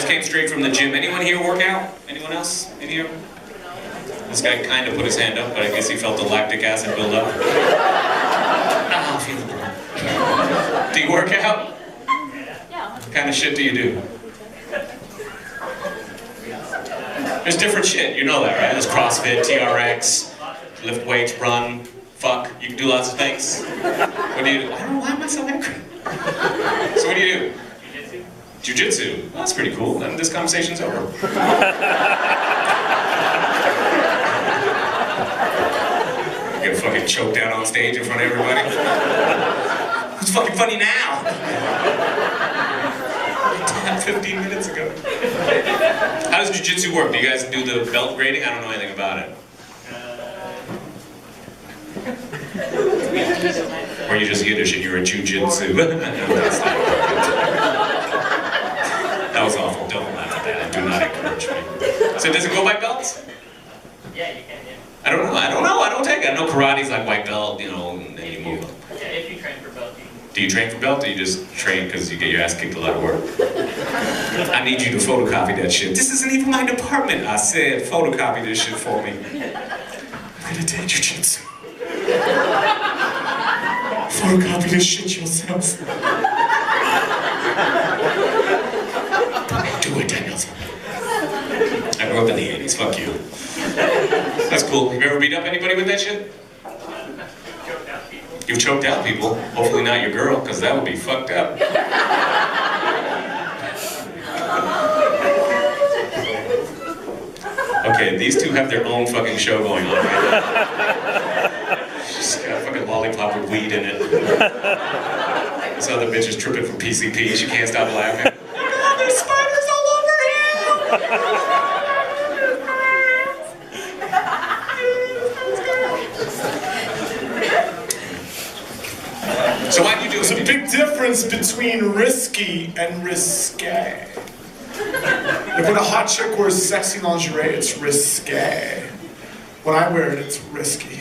Just came straight from the gym. Anyone here work out? Anyone else? In here? This guy kind of put his hand up, but I guess he felt the lactic acid build up. Ah, I'm feeling burnt. Do you work out? Yeah. What kind of shit do you do? There's different shit, you know that, right? There's CrossFit, TRX, lift weights, run, fuck. You can do lots of things. What do you do? I don't know, why am I so angry? So what do you do? Jiu-jitsu. Well, that's pretty cool. Then this conversation's over. Get fucking choked out on stage in front of everybody. It's fucking funny now. 15 minutes ago. How does jiu-jitsu work? Do you guys do the belt grading? I don't know anything about it. Or you just Yiddish and you're a jiu-jitsu. That was awful. Don't laugh at that. Do not encourage me. So does it go by belts? Yeah, you can, yeah. I don't know. I don't take it. I know karate's like white belt, you know, and then you move up. Yeah, if you train for belt, you can. Do you train for belt, or you just train because you get your ass kicked a lot of work? I need you to photocopy that shit. This isn't even my department. I said, photocopy this shit for me. I'm gonna take jiu-jitsu. Photocopy this shit yourself. Do it, Daniels. I grew up in the 80s, fuck you. That's cool. Have you ever beat up anybody with that shit? Choked out people. You've choked out people. Hopefully not your girl, because that would be fucked up. Okay, these two have their own fucking show going on right now. She's got a fucking lollipop with weed in it. This other bitch is tripping from PCP. She can't stop laughing. Oh, there's spiders all over here! So why'd you do it? There's a big difference between risky and risque. Like when a hot chick wears sexy lingerie, it's risque. When I wear it, it's risky.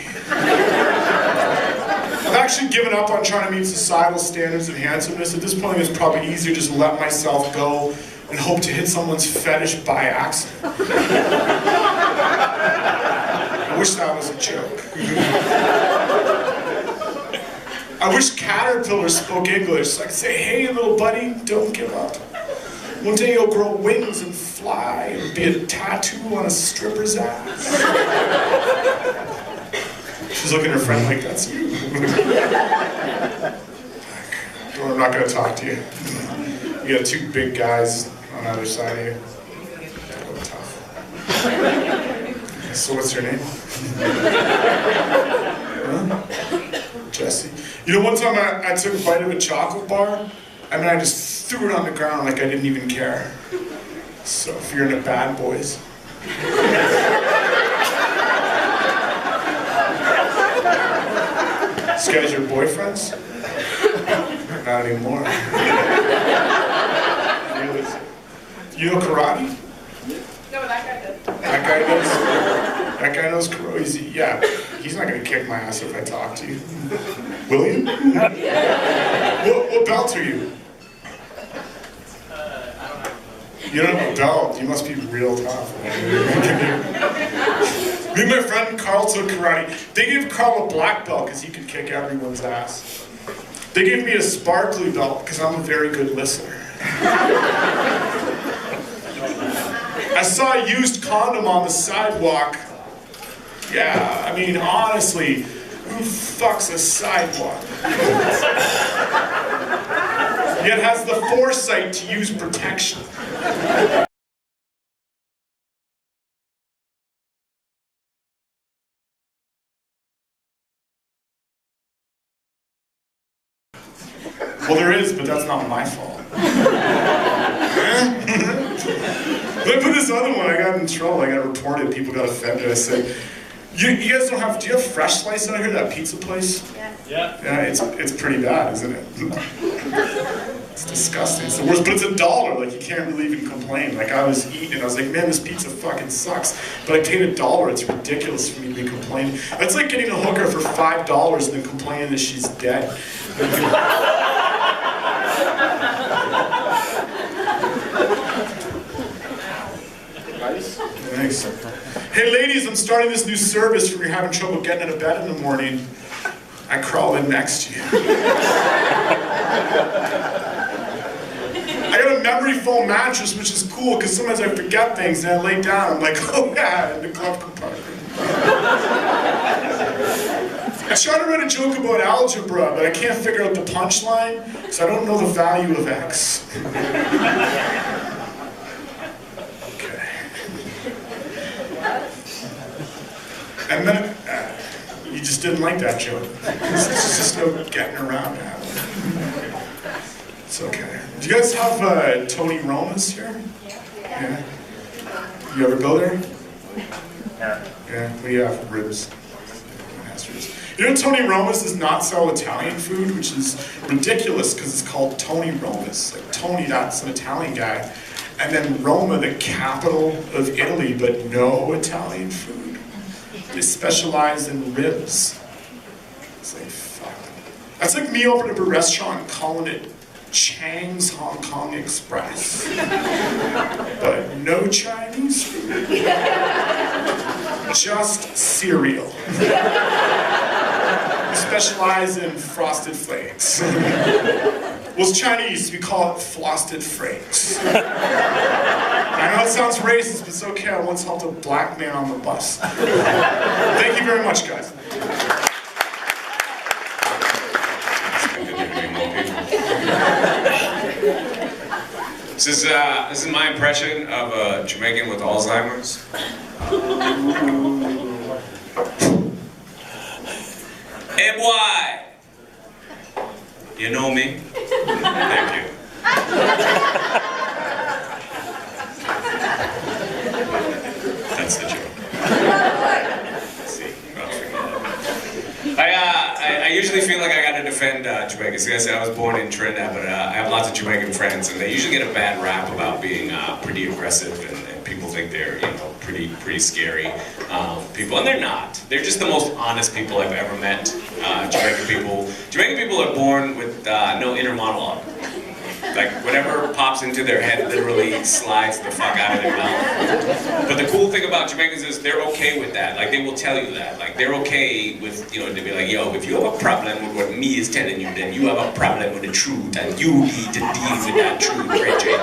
I've actually given up on trying to meet societal standards of handsomeness. At this point, it's probably easier to just let myself go and hope to hit someone's fetish by accident. I wish that was a joke. I wish caterpillars spoke English, so I could say, hey, little buddy, don't give up. One day you'll grow wings and fly and be a tattoo on a stripper's ass. She's looking at her friend like, that's you. I'm not gonna talk to you. You got two big guys on either side of you. Tough. So what's your name? Huh? Jesse. You know, one time I took a bite of a chocolate bar, and then I just threw it on the ground like I didn't even care. So if you're into bad boys. These guys your boyfriends? Not anymore. You know karate? No, that guy does. That guy knows karate. Yeah, he's not gonna kick my ass if I talk to you. Will you? What belt are you? I don't know. You don't have a belt. You must be real tough. Me and my friend Carl took karate. They gave Carl a black belt because he could kick everyone's ass. They gave me a sparkly belt because I'm a very good listener. I saw a used condom on the sidewalk. Yeah, I mean, honestly, who fucks a sidewalk? Yet has the foresight to use protection. Well, there is, but that's not my fault. Then I put this other one, I got in trouble, I got reported, people got offended. I said, you guys don't have, do you have Fresh Slice out here, that pizza place? Yeah. Yeah, it's pretty bad, isn't it? It's disgusting. It's the worst, but it's $1. Like, you can't really even complain. Like, I was eating and I was like, man, this pizza fucking sucks. But I paid $1. It's ridiculous for me to be complaining. It's like getting a hooker for $5 and then complaining that she's dead. Hey ladies, I'm starting this new service when you're having trouble getting out of bed in the morning. I crawl in next to you. I got a memory foam mattress, which is cool, because sometimes I forget things and I lay down, I'm like, oh yeah, in the glove compartment. I try to write a joke about algebra, but I can't figure out the punchline, because I don't know the value of x. Okay. And then, you just didn't like that joke. It's just no getting around now. It's okay. Do you guys have Tony Roma's here? Yeah. You ever go there? Yeah, we have ribs. You know Tony Roma's does not sell Italian food, which is ridiculous because it's called Tony Roma's. Like Tony, that's an Italian guy. And then Roma, the capital of Italy, but no Italian food. They specialize in ribs. It's like, fuck. That's like me opening up a restaurant calling it Chang's Hong Kong Express. But no Chinese food. Just cereal. We specialize in frosted flakes. Well, it's Chinese, we call it frosted flakes. I know it sounds racist, but it's okay. I once helped a black man on the bus. Thank you very much, guys. This is my impression of a Jamaican with Alzheimer's. Hey boy! You know me? Thank you. That's the joke. Let's see. I usually feel like I gotta defend Jamaica. See, I said I was born in Trinidad, but I have lots of Jamaican friends, and they usually get a bad rap about being pretty aggressive, and people think they're, you know, pretty scary people, and they're not. They're just the most honest people I've ever met. Jamaican people are born with no inner monologue. Like, whatever pops into their head literally slides the fuck out of their mouth. But the cool thing about Jamaicans is they're okay with that. Like, they will tell you that. Like, they're okay with, you know, to be like, yo, if you have a problem with what me is telling you, then you have a problem with the truth, and you need to deal with that truth, Bridget.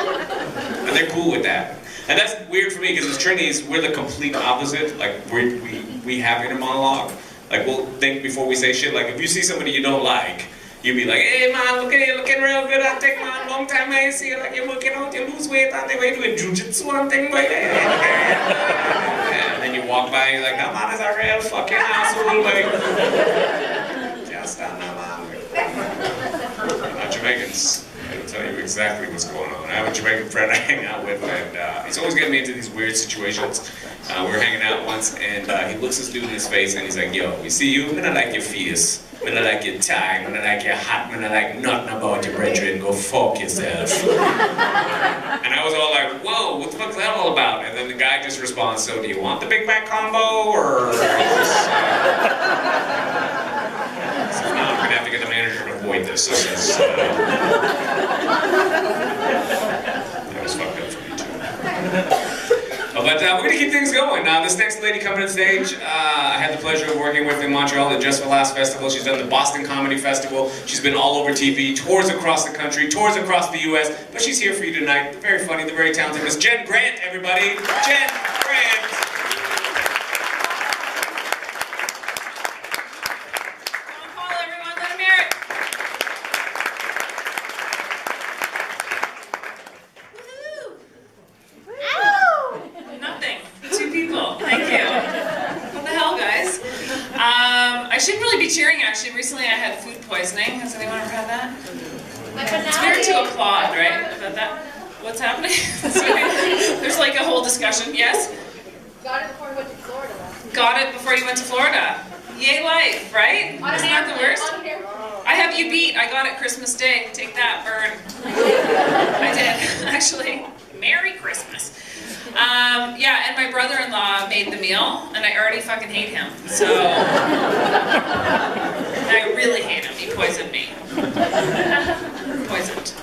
And they're cool with that. And that's weird for me, because as Trinis, we're the complete opposite. Like, we have inner monologue. Like, we'll think before we say shit. Like, if you see somebody you don't like, you'd be like, hey man, look at you, looking real good at thing, man. Long time I see you, like you're working out, you lose weight, and they doing jujitsu and thing, boy. And then you walk by, and you're like, that man is a real fucking asshole, like. Just stand there, man. Not Jamaicans. I'll tell you exactly what's going on. I have a Jamaican friend I hang out with, and he's always getting me into these weird situations. We were hanging out once, and he looks this dude in his face, and he's like, yo, you see you? I'm gonna like your face. I don't like your tie, I don't like your hat, I don't like nothing about your brethren, go fuck yourself. And I was all like, whoa, what the fuck's that all about? And then the guy just responds, so do you want the Big Mac combo, or... So, no, I'm gonna have to get the manager to avoid this. So that was fucked up for me too. But we're going to keep things going. This next lady coming on stage, I had the pleasure of working with in Montreal at the Just for Laughs Festival. She's done the Boston Comedy Festival. She's been all over TV, tours across the country, tours across the US. But she's here for you tonight. The very funny, the very talented Miss Jen Grant, everybody. Jen Grant. Call everyone, let him hear it. Nothing. 2 people. Thank you. What the hell, guys? I shouldn't really be cheering, actually. Recently I had food poisoning. Has anyone ever had that? It's weird to applaud, right? About that. What's happening? There's like a whole discussion. Yes? Got it before you went to Florida. Got it before you went to Florida. Yay life, right? Isn't that the worst? I have you beat. I got it Christmas Day. Take that, burn. I did, actually. Merry Christmas. Yeah, and my brother-in-law made the meal, and I already fucking hate him. So, I really hate him. He poisoned me. Poisoned.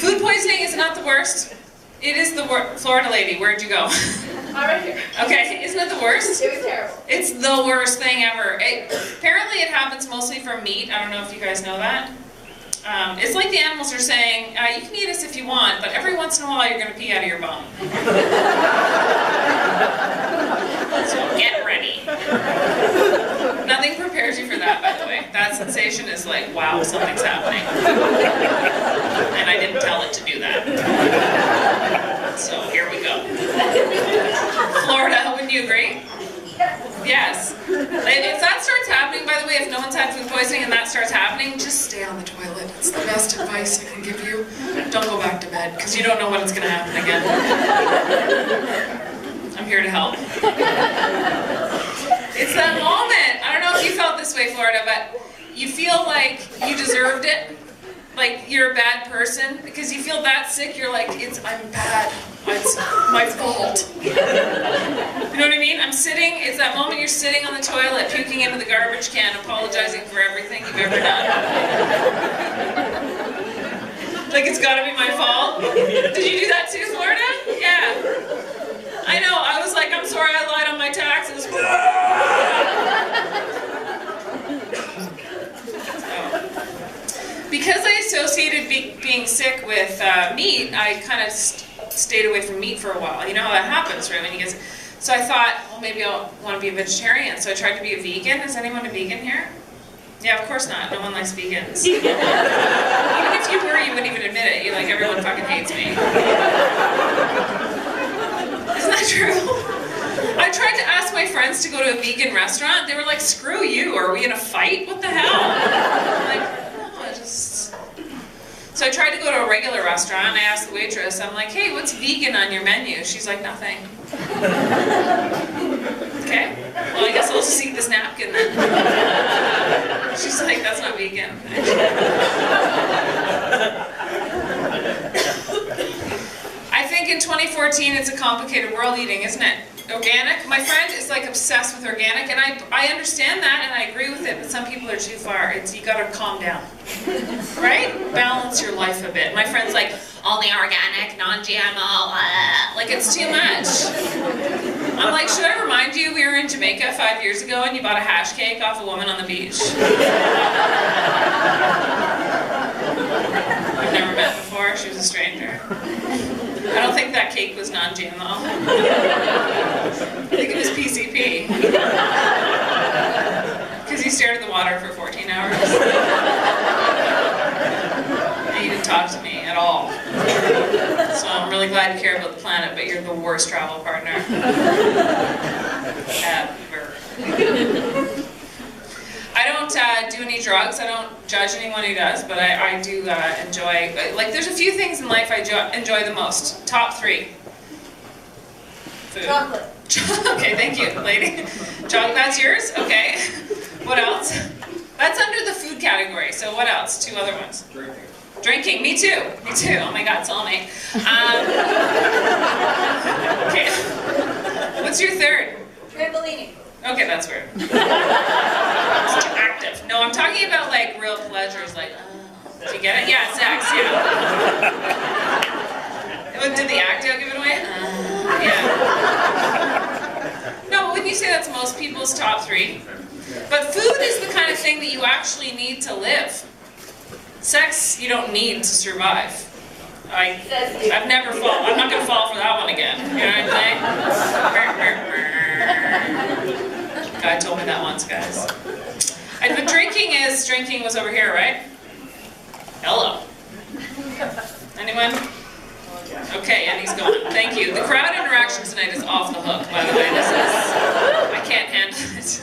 Food poisoning is not the worst. It is the worst. Florida lady, where'd you go? right here. Okay, isn't it the worst? It was terrible. It's the worst thing ever. Apparently it happens mostly from meat. I don't know if you guys know that. It's like the animals are saying, you can eat us if you want, but every once in a while you're going to pee out of your bum. So get ready. Nothing prepares you for that, by the way. That sensation is like, wow, something's happening. And I didn't tell it to do that. So here we go. Florida, wouldn't you agree? Yes. If that starts happening, by the way, if no one's had food poisoning and that starts happening, just stay on the toilet. It's the best advice I can give you. Don't go back to bed, because you don't know when it's going to happen again. I'm here to help. It's that moment. I don't know if you felt this way, Florida, but you feel like you deserved it. Like you're a bad person because you feel that sick. You're like, I'm bad. It's my fault. You know what I mean? It's that moment you're sitting on the toilet, puking into the garbage can, apologizing for everything you've ever done. Like it's gotta be my fault. Did you do that too, Florida? Yeah. I know, I was like, I'm sorry I lied on my taxes. Because I associated being sick with meat, I kind of stayed away from meat for a while. You know how that happens, right? So I thought, well, maybe I'll want to be a vegetarian. So I tried to be a vegan. Is anyone a vegan here? Yeah, of course not. No one likes vegans. Even if you were, you wouldn't even admit it. You're like, everyone fucking hates me. Isn't that true? I tried to ask my friends to go to a vegan restaurant. They were like, screw you. Are we in a fight? What the hell? I'm like, So I tried to go to a regular restaurant, and I asked the waitress, I'm like, hey, what's vegan on your menu? She's like, nothing. Okay, well, I guess I'll just eat this napkin then. She's like, that's not vegan. I think in 2014, it's a complicated world eating, isn't it? Organic. My friend is like obsessed with organic, and I understand that, and I agree with it, but some people are too far. You gotta calm down. Right? Balance your life a bit. My friend's like, only organic, non-GMO, like it's too much. I'm like, should I remind you we were in Jamaica 5 years ago and you bought a hash cake off a woman on the beach? I've never met before, she was a stranger. I don't think that cake was non-GMO. I think it was PCP. Because you stared at the water for 14 hours. And you didn't talk to me at all. So I'm really glad you care about the planet, but you're the worst travel partner. Ever. I don't do any drugs. I don't judge anyone who does, but I do enjoy, like there's a few things in life I enjoy the most. Top 3. Food. Chocolate. Okay, thank you, lady. Chocolate, that's yours? Okay. What else? That's under the food category, so what else? 2 other ones. Drinking. Drinking, me too. Me too. Oh my God, it's all me. Okay. What's your 3rd? Trampolining. Okay, that's weird. It's too active. No, I'm talking about like real pleasures, like, do you get it? Yeah, sex, yeah. Did the actor give it away? Yeah. No, but wouldn't you say that's most people's top 3? But food is the kind of thing that you actually need to live. Sex, you don't need to survive. I've never fallen. I'm not going to fall for that one again. You know what I'm saying? Guy told me that once, guys. But drinking was over here, right? Hello. Anyone? Okay, and he's gone. Thank you. The crowd interaction tonight is off the hook, by the way. I can't handle it.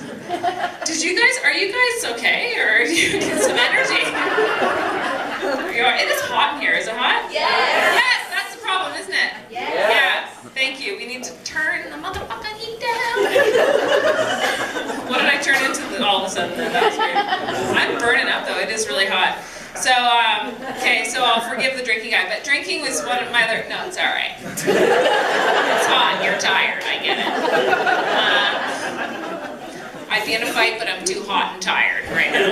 Are you guys okay? Or do you get some energy? It is hot in here. Is it hot? Yes. Yes, that's the problem, isn't it? Yes. Yeah. Thank you. We need to turn the motherfucking heat down. What did I turn into all of a sudden? That was weird. I'm burning up though. It is really hot. So, okay, so I'll forgive the drinking guy, but drinking was one of my other, no, it's all right. It's hot, you're tired, I get it. I'd be in a fight, but I'm too hot and tired right now.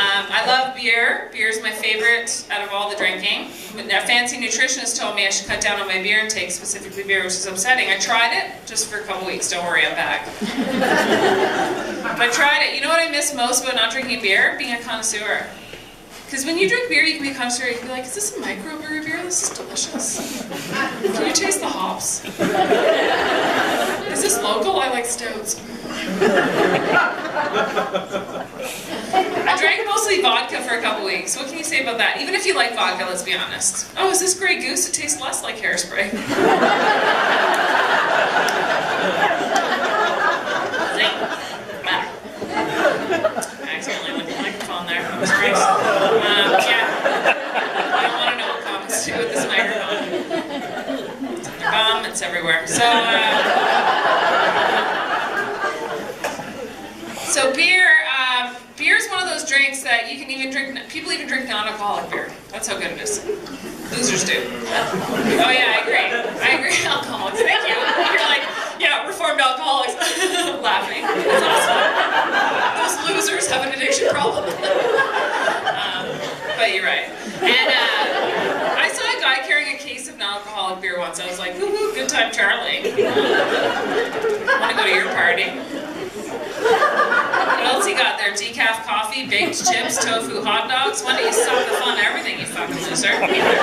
I love beer. Beer is my favorite out of all the drinking. A fancy nutritionist told me I should cut down on my beer intake, specifically beer, which is upsetting. I tried it just for a couple weeks. Don't worry, I'm back. But I tried it. You know what I miss most about not drinking beer? Being a connoisseur. Because when you drink beer, you can be a connoisseur. You can be like, is this a microbrew beer? This is delicious. Can you taste the hops? Is this local? I like stouts. I drank mostly vodka for a couple weeks. What can you say about that? Even if you like vodka, let's be honest. Oh, is this Grey Goose? It tastes less like hairspray. I accidentally went to the microphone there. That was great. Yeah. I don't want to know what comics do with this microphone. It's in their bum, it's everywhere. So beer, beer is one of those drinks that you can even drink, people even drink non-alcoholic beer. That's how good it is. Losers do. Oh yeah, I agree. Alcoholics, thank you. You're like, yeah, reformed alcoholics. Laughing. That's awesome. Those losers have an addiction problem. But you're right. And I saw a guy carrying a case of non-alcoholic beer once. I was like, woohoo, good time, Charlie. Want to go to your party? What else he got there? Decaf coffee, baked chips, tofu hot dogs. Why don't you suck the fun of everything, you fucking loser? Potato.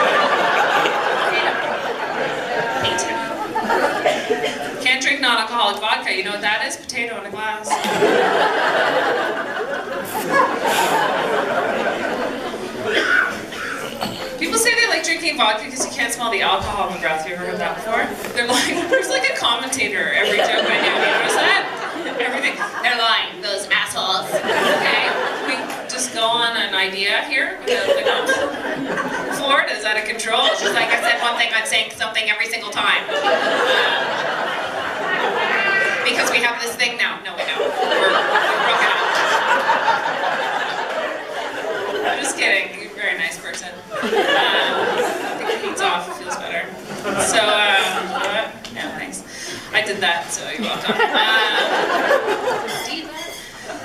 Can't drink non-alcoholic vodka. You know what that is? Potato in a glass. People say they like drinking vodka because you can't smell the alcohol in the breath. Have you ever heard that before? They're like, there's like a commentator every joke I do. You notice that? Everything. They're lying, those assholes. Okay? We just go on an idea here. Florida's out of control. She's like, I said one thing, I'm saying something every single time. Because we have this thing now. No, we don't. We're broken up. I'm just kidding. You're a very nice person. I think it heats off. It feels better. So, yeah, thanks. I did that, so you're welcome.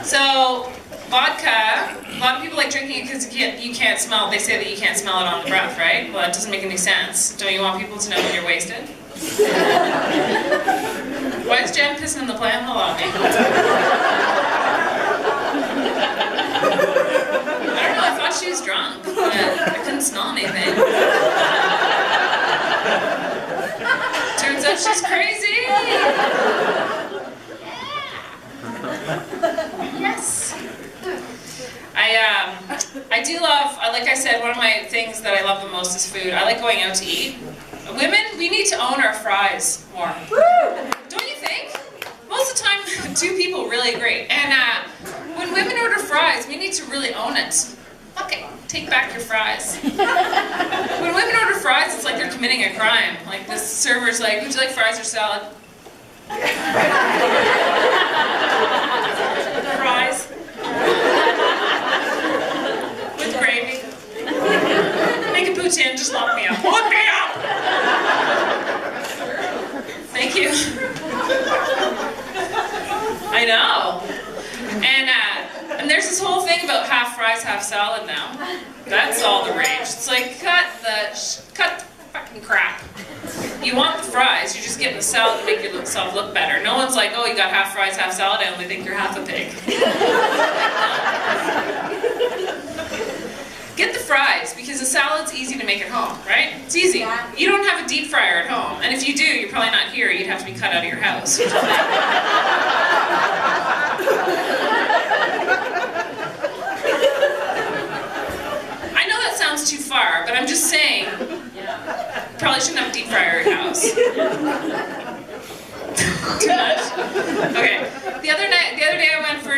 So, vodka, a lot of people like drinking it because you can't smell, they say that you can't smell it on the breath, right? Well, that doesn't make any sense. Don't you want people to know when you're wasted? Why is Jen pissing in the plant hole on me? I don't know, I thought she was drunk, but I couldn't smell anything. Turns out she's crazy! Yes! I do love, like I said, one of my things that I love the most is food. I like going out to eat. Women, we need to own our fries more. Don't you think? Most of the time, two people really agree. And when women order fries, we need to really own it. Okay, take back your fries. When women order fries, it's like they're committing a crime. Like this server's like, would you like fries or salad? Fries. With gravy. Make a poutine, just lock me up. Lock me up! Thank you. I know. And there's this whole thing about half fries, half salad now. That's all the rage. It's like, cut the fucking crap. You want the fries, you're just getting the salad to make yourself look better. No one's like, oh, you got half fries, half salad, I only think you're half a pig. Get the fries, because the salad's easy to make at home, right? It's easy. You don't have a deep fryer at home, and if you do, you're probably not here, you'd have to be cut out of your house. I know that sounds too far, but I'm just saying, probably shouldn't have a deep fryer at your house. Too much. Okay. The other day I went for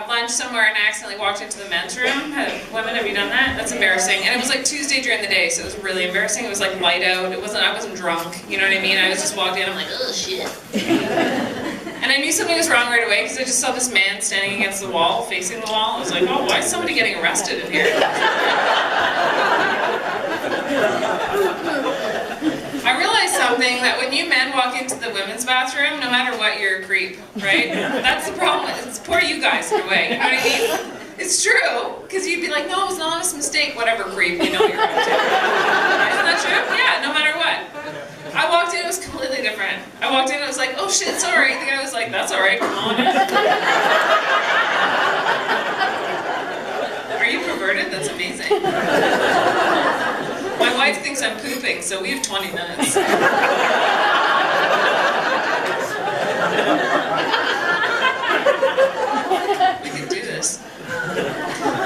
lunch somewhere and I accidentally walked into the men's room. Women, have you done that? That's embarrassing. And it was like Tuesday during the day, so it was really embarrassing. It was like light out. I wasn't drunk. You know what I mean? I was just walked in. I'm like, oh shit. And I knew something was wrong right away because I just saw this man standing against the wall, facing the wall. I was like, oh, why is somebody getting arrested in here? I realized something, that when you men walk into the women's bathroom, no matter what, you're a creep, right? That's the problem. It's poor you guys in a way, you know what I mean? It's true, because you'd be like, no, it was an honest mistake, whatever creep you know you're up to. Isn't that true? Yeah, no matter what. I walked in, it was completely different. I walked in, it was like, oh shit, sorry. The guy was like, that's alright, come on in. Are you perverted? That's amazing. My wife thinks I'm pooping, so we have 20 minutes. We can do this.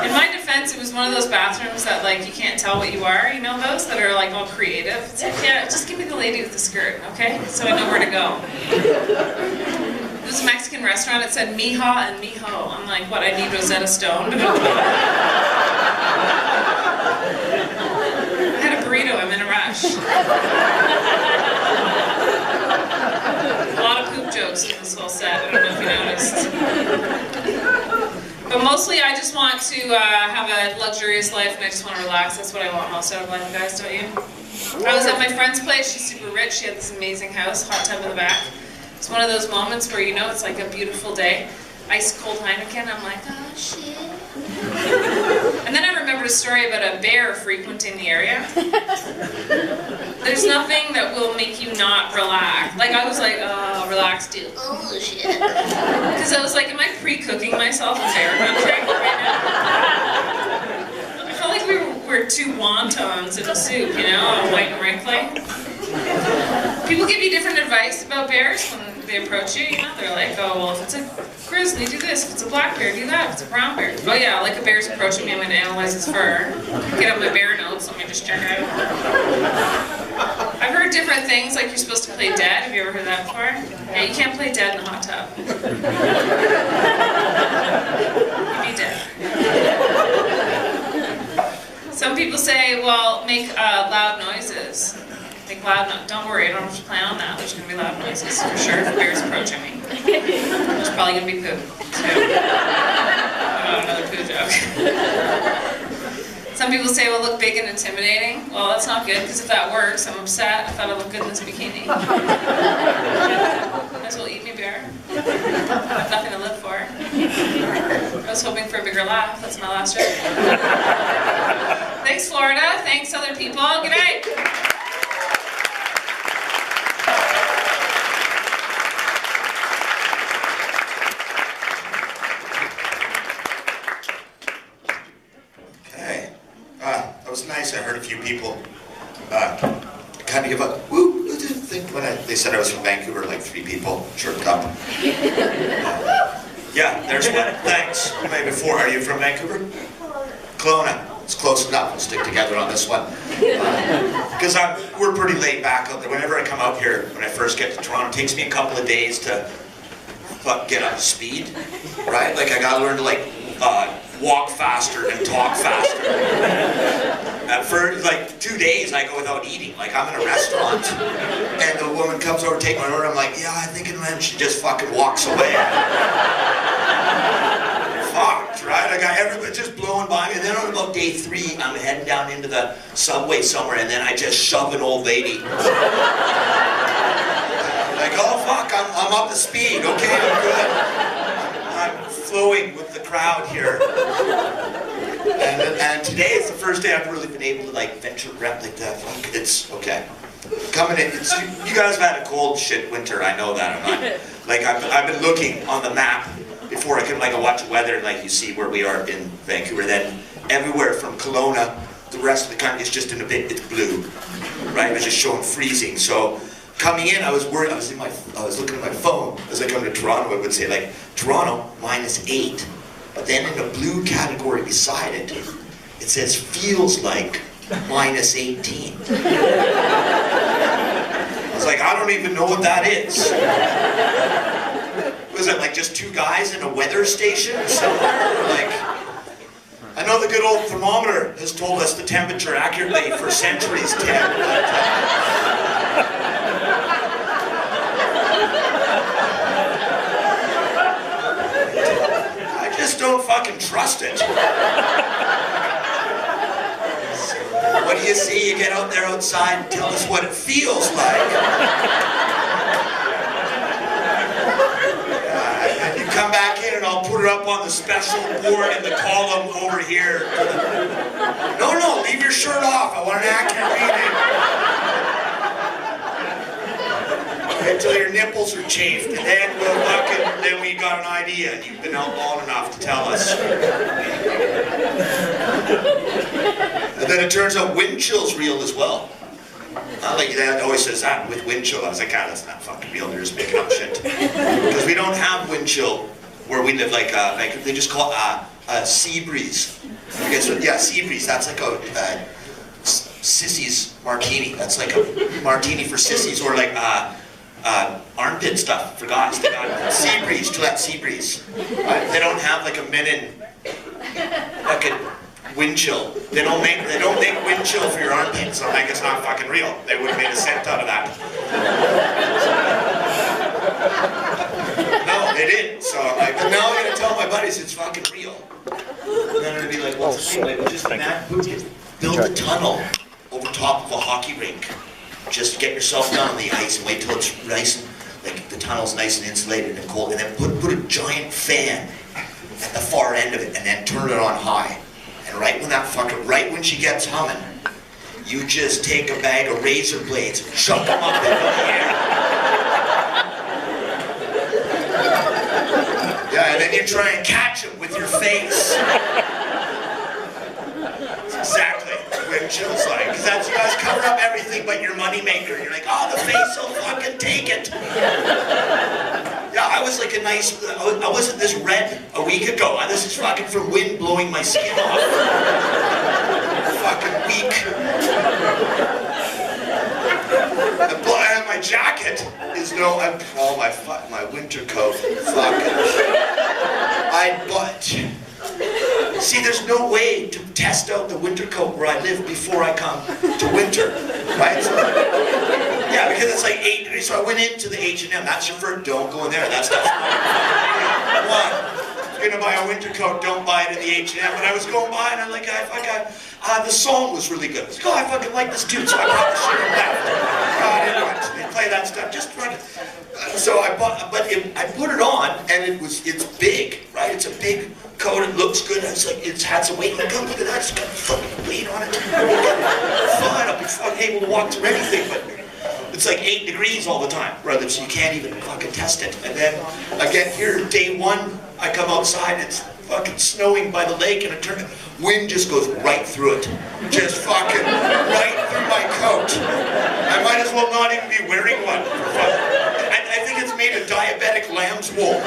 In my defense, it was one of those bathrooms that like you can't tell what you are, you know those that are like all creative. It's like, yeah, just give me the lady with the skirt, okay? So I know where to go. It was a Mexican restaurant, it said mija and mijo. I'm like, what, I need Rosetta Stone to go to I had a burrito, I'm in a rush. A lot of poop jokes in this whole set, I don't know if you noticed. But mostly I just want to have a luxurious life and I just want to relax. That's what I want most out of life, guys, don't you? I was at my friend's place, she's super rich, she had this amazing house, hot tub in the back. It's one of those moments where you know it's like a beautiful day. Ice cold Heineken, I'm like, oh shit. And then I remembered a story about a bear frequenting the area. There's nothing that will make you not relax. Like I was like, oh, relax, dude. Oh shit. Because I was like, am I pre-cooking myself in bear country right now? I felt like we were two wontons in a soup, you know, all white and wrinkly. People give you different advice about bears when they approach you, you know, they're like, oh, well, if it's a grizzly, do this, if it's a black bear, do that, if it's a brown bear. Oh yeah, like a bear's approaching me, I'm going to analyze its fur, get out my bear notes, let me just check it out. I've heard different things, like you're supposed to play dead, have you ever heard that before? Yeah, you can't play dead in a hot tub. You'd be dead. Some people say, well, make loud noises. Make loud noises. Don't worry, I don't have to plan on that. There's going to be loud noises, for sure, if a bear's approaching me. There's probably going to be poop, too. Oh, another poo joke. Some people say, well, look big and intimidating. Well, that's not good, because if that works, I'm upset. I thought I looked good in this bikini. Might as well eat me, bear. I have nothing to live for. I was hoping for a bigger laugh. That's my last joke. Thanks, Florida. Thanks, other people. Good night. That was nice. I heard a few people kind of give a woo thing when they said I was from Vancouver, like 3 people chirped up. Yeah, there's one. Thanks. Maybe 4. Are you from Vancouver? Kelowna. It's close enough. We'll stick together on this one. Because we're pretty laid back out there. Whenever I come out here, when I first get to Toronto, it takes me a couple of days to get up to speed, right? Like I gotta learn to like walk faster and talk faster. For like 2 days I go without eating. Like I'm in a restaurant and the woman comes over to take my order. I'm like, yeah, I think it meant she just fucking walks away. Fucked, right? I got everybody just blowing by me. And then on about day 3, I'm heading down into the subway somewhere and then I just shove an old lady. Like, oh fuck, I'm up to speed. Okay, I'm good. I'm flowing with the crowd here. And today is the first day I've really been able to like venture around like that. Fuck, it's okay. Coming in, you guys have had a cold shit winter. I know that. I'm not, like I've been looking on the map before I could like watch weather. Like you see where we are in Vancouver. Then everywhere from Kelowna, the rest of the country is just in a bit. It's blue, right? It was just showing freezing. So coming in, I was worried. I was looking at my phone as I come to Toronto. It would say like Toronto -8. But then in the blue category beside it, it says feels like -18. I was like, I don't even know what that is. Was it like just 2 guys in a weather station somewhere? Like, I know the good old thermometer has told us the temperature accurately for centuries, Tim. Just don't fucking trust it. What do you see? You get out there outside and tell us what it feels like. And you come back in and I'll put her up on the special board in the column over here. No, leave your shirt off. I want an accurate reading. Until your nipples are chafed, and then then we got an idea. You've been out long enough to tell us. And then it turns out wind chill's real as well. Like Dad always says that with wind chill. I was like, God, that's not fucking real. They're just making up shit. Because we don't have wind chill where we live. Like they just call it sea breeze. Okay, so yeah, sea breeze. That's like a sissy's martini. That's like a martini for sissies, or like armpit stuff for guys. They got sea breeze, Gillette sea breeze. They don't have like a Menin, like a wind chill. They don't make wind chill for your armpits. So like it's not fucking real. They would have made a cent out of that. No, they didn't. So I'm like, but now I'm gonna tell my buddies it's fucking real. And then I'm gonna be like, well, just build a tunnel over top of a hockey rink. Just get yourself down on the ice and wait till it's nice and like the tunnel's nice and insulated and cold, and then put a giant fan at the far end of it, and then turn it on high. And right when she gets humming, you just take a bag of razor blades and chuck them up into the air. Yeah, and then you try and catch them with your face. That's exactly what wind chill's like. Because that's, you guys cover up everything but your moneymaker. You're like, oh, the face will fucking take it. Yeah, I was like I wasn't this red a week ago. This is fucking from wind blowing my skin off. Fucking weak. And my jacket is my winter coat. Fucking. See, there's no way to test out the winter coat where I live before I come to winter, right? So, yeah, because it's like 8 degrees. So I went into the H&M. That's your first. Don't go in there. That's not. One, if you're gonna buy a winter coat, don't buy it in the H&M. But I was going by and I'm like, the song was really good. I was like, oh, I fucking like this dude, so I bought the shit and left. They play that stuff. Just run it. So I put it on, and it's big, right? It's a big coat. It looks good. It's like it's had some weight. Look at that. It's got fucking weight on it. Fine, I'll be fucking able to walk through anything, but it's like 8 degrees all the time, brother. So you can't even fucking test it. And then I get here, day one, I come outside. It's fucking snowing by the lake, and wind just goes right through it. Just fucking right through my coat. I might as well not even be wearing one for fun. I think it's made of diabetic lamb's wool.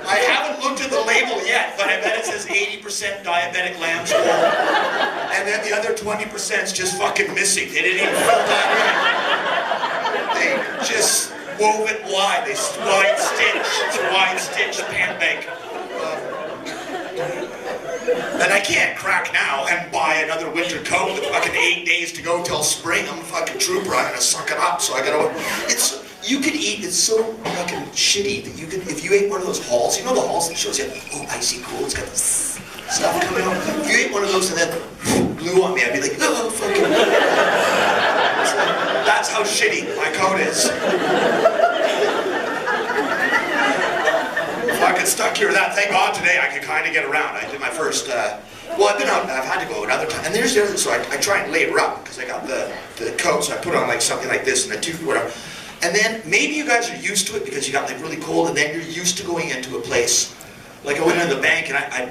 I haven't looked at the label yet, but I bet it says 80% diabetic lamb's wool. And then the other 20% is just fucking missing. They didn't even fill that in. They just wove it wide. They wide stitch. It's a wide stitch pant bag. And I can't crack now and buy another winter coat with fucking 8 days to go till spring. I'm a fucking trooper. I'm gonna suck it up. So I gotta. You could eat. It's so fucking shitty that you could. If you ate one of those halls, you know the halls that shows you, oh, icy cool. It's got this stuff coming out. If you ate one of those and then blew on me, I'd be like, oh, fucking. That's how shitty my coat is. I got stuck here with that. Thank God today I could kind of get around. I did my first, well, I've been out, I've had to go another time. And there's the other, so I try and layer up, because I got the coat, so I put on like something like this and a tube, whatever. And then maybe you guys are used to it because you got like really cold, and then you're used to going into a place. Like I went into the bank and I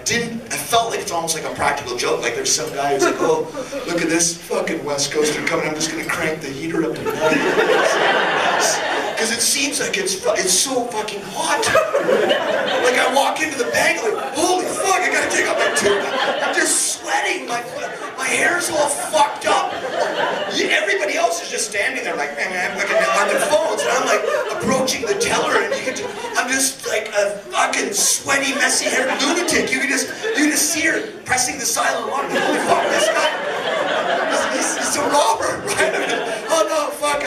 felt like it's almost like a practical joke. Like there's some guy who's like, oh, look at this fucking West Coaster coming, I'm just gonna crank the heater up to 90. Because it seems like it's so fucking hot. Like I walk into the bank, I'm like, holy fuck, I gotta take off my tube. I'm just sweating, my hair's all fucked up. Everybody else is just standing there like, man, like on their phones, and I'm like approaching the teller, and I'm just like a fucking sweaty, messy-haired lunatic. You can just see her pressing the silent alarm. Holy fuck, this guy, he's a robber, right? Oh no, fuck,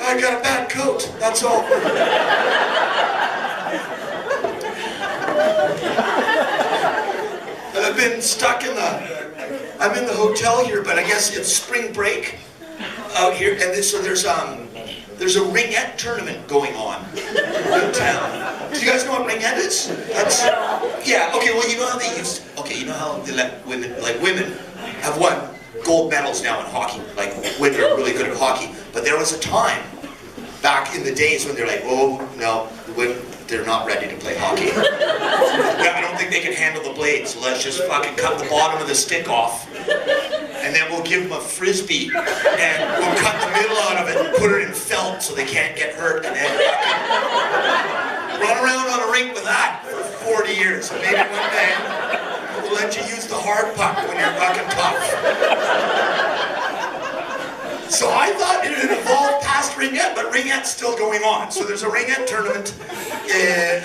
I got a bad coat, that's all. And I've been stuck I'm in the hotel here, but I guess it's spring break out here, and so there's there's a ringette tournament going on in town. Do you guys know what ringette is? That's, yeah, okay, well, you know how they used, okay, you know how they let women, like women have won gold medals now in hockey, like women are really good at hockey, but there was a time back in the days when they're like, oh, no, the women, they're not ready to play hockey. Yeah, I don't think they can handle the blades, so let's just fucking cut the bottom of the stick off, and then we'll give them a frisbee, and we'll cut the middle out of it and put it in felt so they can't get hurt, and then fucking run around on a rink with that for 40 years. And maybe one day we'll let you use the hard puck when you're fucking tough. So I thought it had evolved past ringette, but ringette's still going on. So there's a ringette tournament, a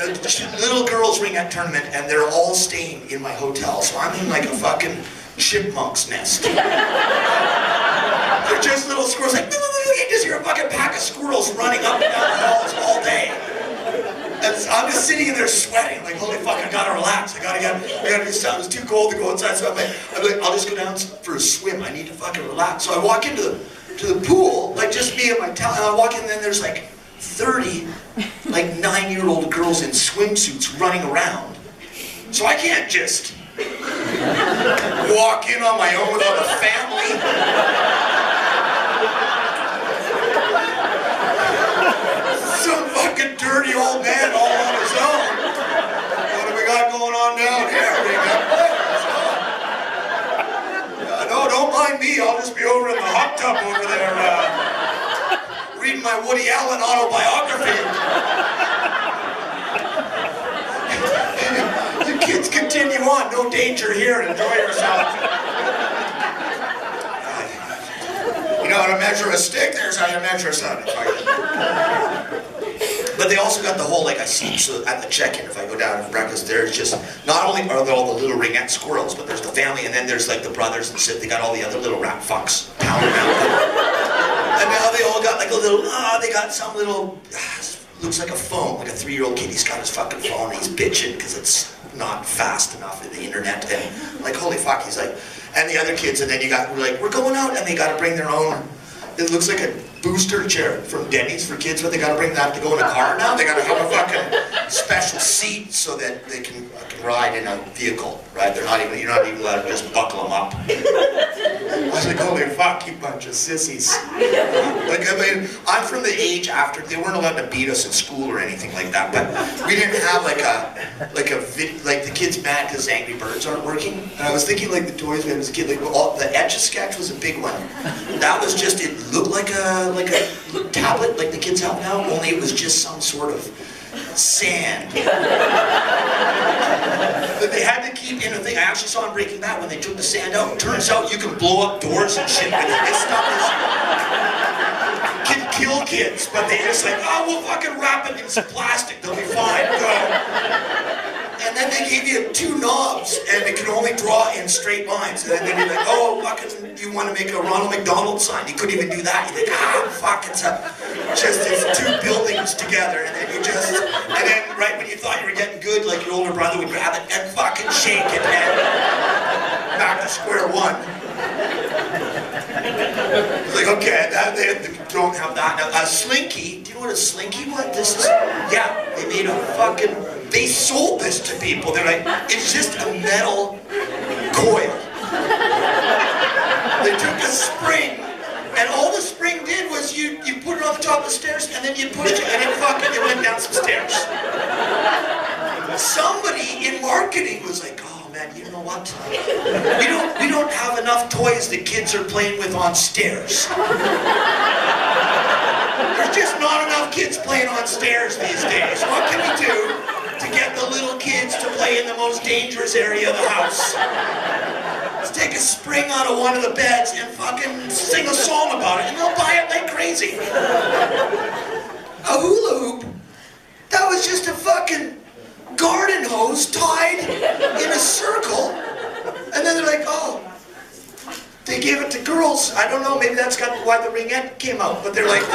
little girls ringette tournament, and they're all staying in my hotel. So I'm in like a fucking chipmunk's nest. They're just little squirrels, like, you just hear a fucking pack of squirrels running up and down the halls all day. And I'm just sitting in there sweating, like, holy fuck, I gotta relax, I gotta do something. It's too cold to go outside, so I'm like, I'll just go down for a swim, I need to fucking relax. So I walk into the pool, like just me and my towel, and I walk in, and then there's like 30, like 9-year-old girls in swimsuits running around. So I can't just walk in on my own without a family. Some fucking dirty old man all on his own. What do we got going on down here? We got no, don't mind me. I'll just be over in the hot tub over there, reading my Woody Allen autobiography. You kids continue on. No danger here. Enjoy yourself. You know how to measure a stick? There's how you measure something. But they also got the whole, like I see, so at the check-in, if I go down for breakfast, there's just, not only are there all the little ringette squirrels, but there's the family, and then there's like the brothers and they got all the other little rat fucks pounding out. And now they all got like a little, they got some little, looks like a phone, like a 3-year-old kid, he's got his fucking phone, and he's bitching because it's not fast enough in the internet, and like, holy fuck, he's like, and the other kids, and then you got, we're like, we're going out, and they got to bring their own, it looks like a booster chair from Denny's for kids, but they gotta bring that to go in a car now. They gotta have a fucking special seat so that they can ride in a vehicle, right? You're not even allowed to just buckle them up. I was like, holy fuck, you bunch of sissies. Like, I mean, I'm from the age after, they weren't allowed to beat us in school or anything like that, but we didn't have like the kids mad because Angry Birds aren't working. And I was thinking like the toys we had as a kid, like the Etch-a-Sketch was a big one. That was just, it looked like a tablet like the kids have now, only it was just some sort of sand. But they had to keep in a thing. I actually saw in Breaking Bad when they took the sand out. Turns out you can blow up doors and shit with it. This stuff can kill kids, but they just like, oh, we'll fucking wrap it in some plastic. They'll be fine. Go. And then they gave you 2 knobs, and it could only draw in straight lines. And then they'd be like, oh, fucking, you want to make a Ronald McDonald sign? You couldn't even do that. You'd be like, fuck, it's just these 2 buildings together. And then and then right when you thought you were getting good, like your older brother would grab it and fucking shake it, and back to square one. It's like, okay, they don't have that. Now, a slinky, do you know what a slinky was? This is, yeah, they made a fucking, they sold this to people. They're like, it's just a metal coil. They took a spring, and all the spring did was you put it on the top of the stairs, and then you pushed it, and it went down some stairs. Somebody in marketing was like, oh man, you know what? We don't have enough toys that kids are playing with on stairs. There's just not enough kids playing on stairs these days. What can we do to get the little kids to play in the most dangerous area of the house? Let's take a spring out of one of the beds and fucking sing a song about it, and they'll buy it like crazy. A hula hoop? That was just a fucking garden hose tied in a circle, and then they're like, oh, they gave it to girls. I don't know, maybe that's why the ringette came out, but they're like,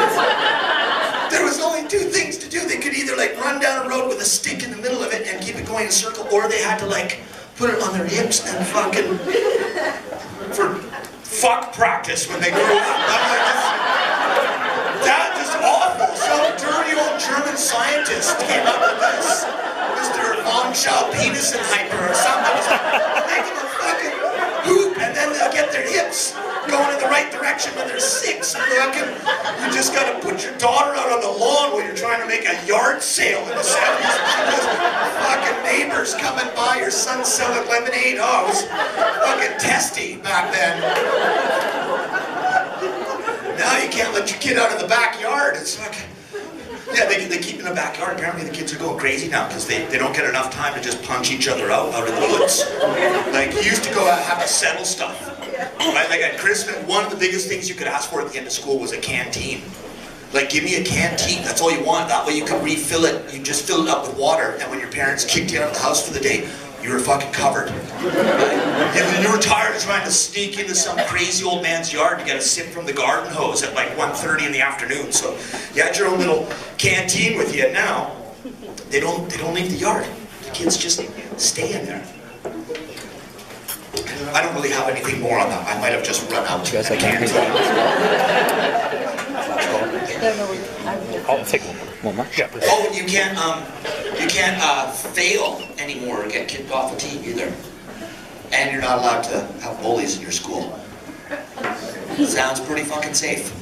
there was only 2 things to do. They could either like run down a road with a stick in the middle of it and keep it going in a circle, or they had to like put it on their hips and fucking, for fuck practice when they grew up. I'm like, that is awful. German scientist came up with this. Mr. Von Schau Penisenhyper or something. It's like, make them a fucking hoop, and then they'll get their hips going in the right direction when they're 6. Fucking, you just gotta put your daughter out on the lawn while you're trying to make a yard sale in the 70s. Fucking neighbors coming by, your son's selling lemonade. Oh, it was fucking testy back then. Now you can't let your kid out in the backyard. It's fucking... Yeah, they keep in the backyard. Apparently the kids are going crazy now because they don't get enough time to just punch each other out in the woods. Like, you used to go out and have to settle stuff. Right? Like at Christmas, one of the biggest things you could ask for at the end of school was a canteen. Like, give me a canteen, that's all you want. That way you can refill it. You just fill it up with water, and when your parents kicked you out of the house for the day, you were fucking covered. You were tired of trying to sneak into some crazy old man's yard to get a sip from the garden hose at like 1:30 in the afternoon. So you had your own little canteen with you, and now they don't leave the yard. The kids just stay in there. I don't really have anything more on that. I might have just run out. You guys like candy? I'll take one more. Yeah. Oh, you can't fail anymore or get kicked off the team either. And you're not allowed to have bullies in your school. Sounds pretty fucking safe.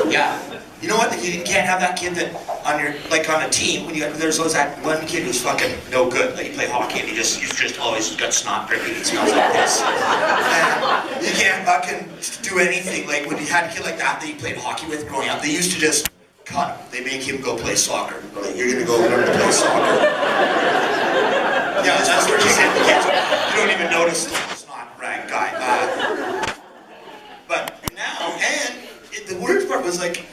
Yeah. You know what? You can't have that kid that on your on a team when there's always that one kid who's fucking no good. Like you play hockey and he's just always got snot dripping. He smells like this. And you can't fucking do anything. Like when you had a kid like that you played hockey with growing up, they used to just cut him. They make him go play soccer. Like, you're gonna go learn to play soccer. Yeah, that's what you said. You don't even notice the snot rag guy. But now, and the worst part was like.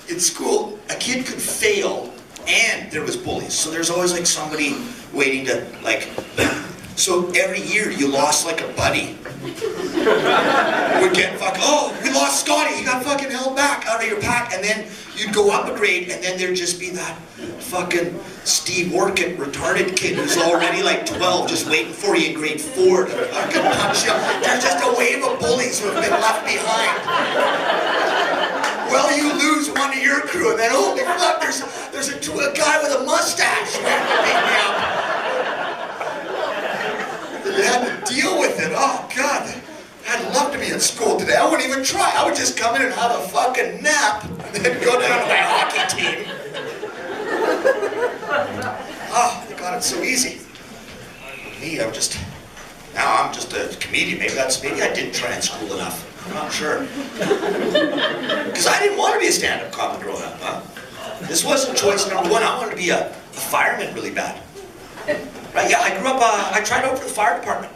In school, a kid could fail, and there was bullies. So there's always like somebody waiting to so every year you lost like a buddy. Would get oh, we lost Scotty, he got fucking held back out of your pack, and then you'd go up a grade, and then there'd just be that fucking Steve Orkin retarded kid who's already like 12, just waiting for you in grade 4 to fucking punch you. There's just a wave of bullies who have been left behind. Well, you lose one of your crew, and then holy fuck, there's a guy with a mustache waiting to beat me up. You had to deal with it. Oh God, I'd love to be in school today. I wouldn't even try. I would just come in and have a fucking nap, and then go down to my hockey team. Oh, they got it so easy. Me, now I'm just a comedian. Maybe I didn't try in school enough. I'm not sure. Because I didn't want to be a stand-up comic growing up, huh? This wasn't choice number one. I wanted to be a fireman really bad. Right? Yeah, I grew up, I tried out for the fire department.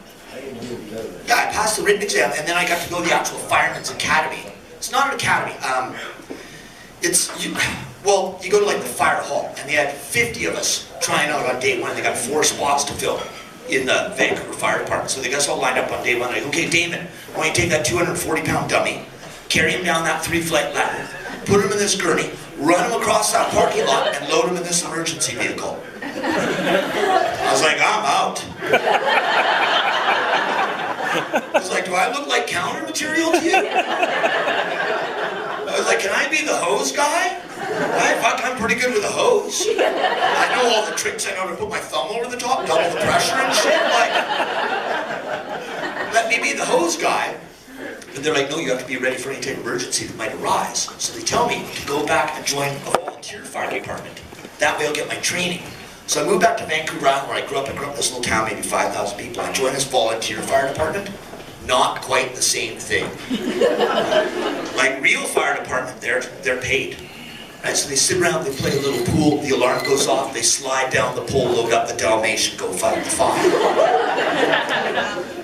Yeah, I passed the written exam, and then I got to go to the actual fireman's academy. It's not an academy. You go to like the fire hall, and they had 50 of us trying out on day one. They got 4 spots to fill in the Vancouver Fire Department. So they got us all lined up on day one. Like, okay, Damon, why don't you take that 240-pound dummy, carry him down that 3-flight ladder, put him in this gurney, run him across that parking lot, and load him in this emergency vehicle. I was like, I'm out. I was like, do I look like counter material to you? I was like, can I be the hose guy? I'm pretty good with a hose. I know all the tricks. I know to put my thumb over the top, double the pressure and shit. Like, let me be the hose guy. But they're like, no, you have to be ready for any type of emergency that might arise. So they tell me to go back and join a volunteer fire department. That way I'll get my training. So I moved back to Vancouver Island where I grew up. I grew up in this little town, maybe 5,000 people. I joined this volunteer fire department. Not quite the same thing. Like real fire department, they're paid. Right, so they sit around, they play a little pool, the alarm goes off, they slide down the pole, load up the Dalmatian, go fight the fire.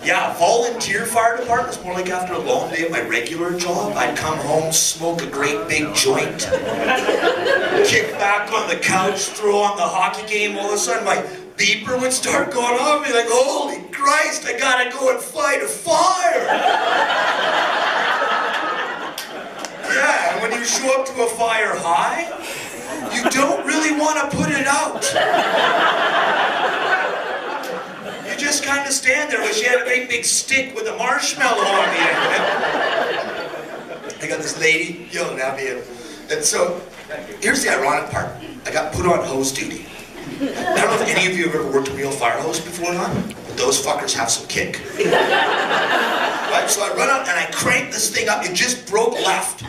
Yeah, volunteer fire department is more like after a long day at my regular job, I'd come home, smoke a great big joint, kick back on the couch, throw on the hockey game, all of a sudden my beeper would start going off, I'd be like, holy Christ, I gotta go and fight a fire! Yeah, and when you show up to a fire high, you don't really want to put it out. You just kind of stand there, wish you had a great big stick with a marshmallow on the end of it. I got this lady yelling at me, and so Here's the ironic part. I got put on hose duty. I don't know if any of you have ever worked a real fire hose before or not, but those fuckers have some kick. Right, so I run out and I crank this thing up. It just broke left.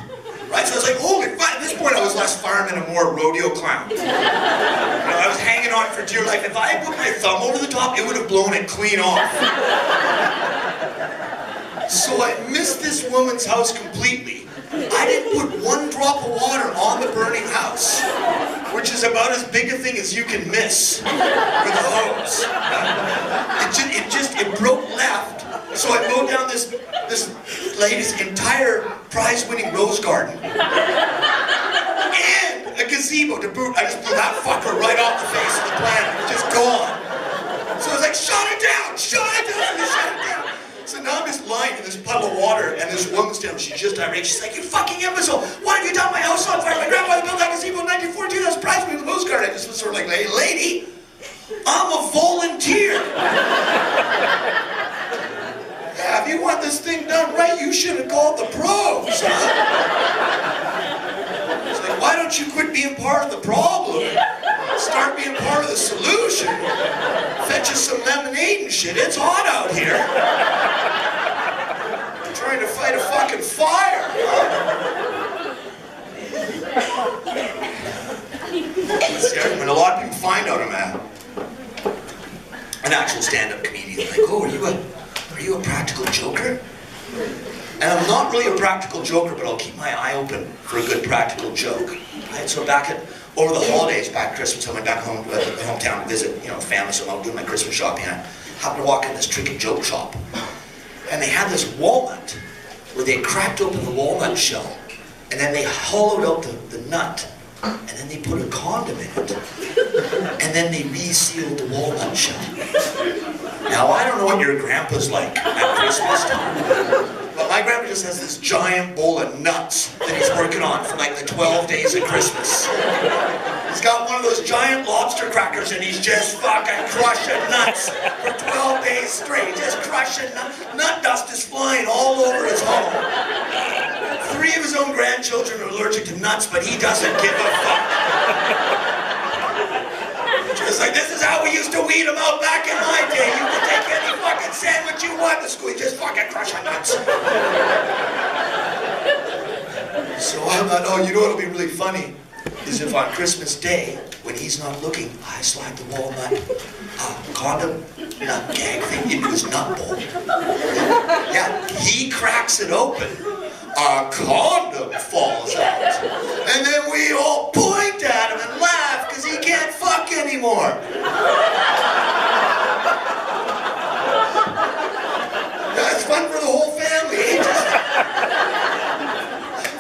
Right, so I was like, holy fuck. At this point, I was less fireman and more rodeo clown. You know, I was hanging on for dear life. If I had put my thumb over the top, it would have blown it clean off. So I missed this woman's house completely. I didn't put one drop of water on the burning house, which is about as big a thing as you can miss with a hose. It broke left, so I mowed down this lady's entire prize-winning rose garden. And a gazebo to boot. I just blew that fucker right off the face of the planet. It was just gone. So I was like, shut it down, shut it down, shut it down. So now I'm just lying in this puddle of water, and this woman's down, she's just irate. She's like, you fucking imbecile! Why have you done my house on fire? My grandfather built that gazebo in 1942, that was prize me with a rose garden. I just was sort of like, hey, lady, I'm a volunteer. Yeah, if you want this thing done right, you should have called the pros, huh? It's like, why don't you quit being part of the problem? Start being part of the solution. Fetch us some lemonade and shit. It's hot out here. I'm trying to fight a fucking fire. See, when a lot of people find out I'm an actual stand-up comedian, like, oh, are you a practical joker? And I'm not really a practical joker, but I'll keep my eye open for a good practical joke. Right? So over the holidays, back at Christmas, I went back home to my hometown to visit, family, so I'm out doing my Christmas shopping. I happened to walk in this trick and joke shop, and they had this walnut where they cracked open the walnut shell, and then they hollowed out the nut, and then they put a condom in it, and then they resealed the walnut shell. Now, I don't know what your grandpa's like at Christmas time, but my grandpa just has this giant bowl of nuts that he's working on for like the 12 days of Christmas. He's got one of those giant lobster crackers and he's just fucking crushing nuts for 12 days straight. Just crushing nuts. Nut dust is flying all over his home. 3 of his own grandchildren are allergic to nuts, but he doesn't give a fuck. It's like, this is how we used to weed them out back in my day. You could take any fucking sandwich you want to school, you just fucking crush on nuts. So I thought, oh, you know what'll be really funny? Is if on Christmas Day, when he's not looking, I slide the walnut, condom, nut gag thing into his nut bowl. Yeah, he cracks it open. A condom falls out. And then we all point at him and laugh because he can't fuck anymore. That's fun for the whole family. He just